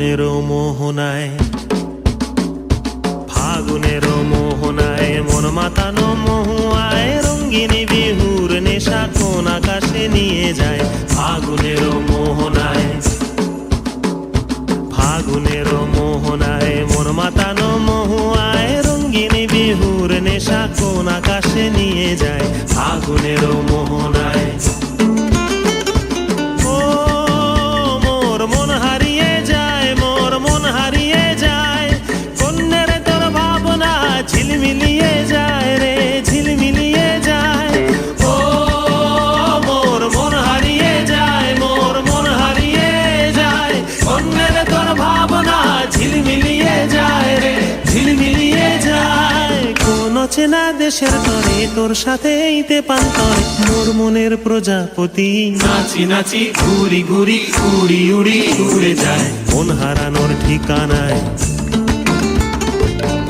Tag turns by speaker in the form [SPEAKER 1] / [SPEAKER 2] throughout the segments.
[SPEAKER 1] ফাগুনের মোহনায়, ফাগুনের মোহনায় মন মাতানো মহুয়ায় রঙ্গিনী বিহুর নেশা কোন আকাশে নিয়ে যায়। ফাগুনের মোহনায়, ফাগুনের মোহনায় মন মাতানো মহুয়ায় রঙ্গিনী বিহুর নেশা কোন আকাশে নিয়ে যায়। ফাগুনের মোহনায় ঝিলমিলিয়ে যায় রে, ঝিলমিলিয়ে যায়। ও মোর মন হারিয়ে যায়, মোর মন হারিয়ে যায়। অন্যের তোর ভাবনা ঝিলমিলিয়ে যায় রে, ঝিলমিলিয়ে যায়। কোন চেনা দেশের তরে তোর সাথে ইতে পান্তরে মোর মনের প্রজাপতি নাচি নাচি ঘুরি ঘুরি উড়ি উড়ি উড়ে যায় মন হারানোর ঠিকানায়।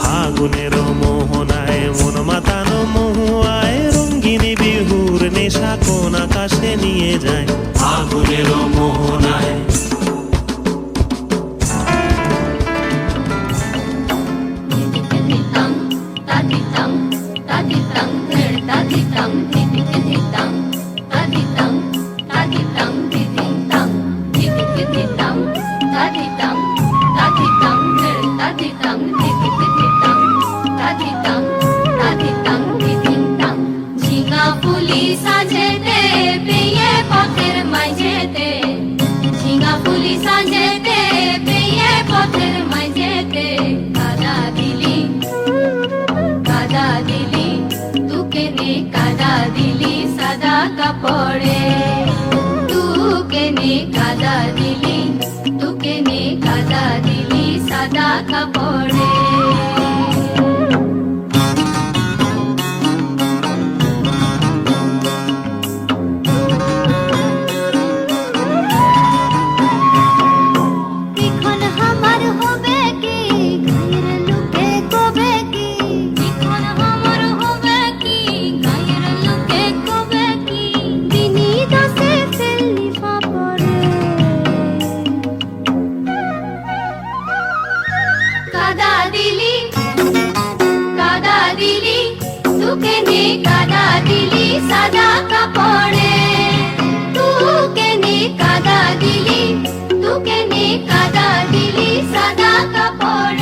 [SPEAKER 1] ফাগুনের মোহনায় মন মাতানো মহুয়ায় রঙ্গিনী বিহুর নেশা কোন আকাশে নিয়ে যায়। ফাগুনের মোহনায়
[SPEAKER 2] পড়ে তুকে নে কাদা দিলি, তুকে নে কাদা দিলি সাদা কাপড়ে। তুকে নে কাদা দিলি সাদা কাপড়ে, তুকে নে কাদা দিলি, তুকে নে কাদা দিলি সাদা কাপড়ে।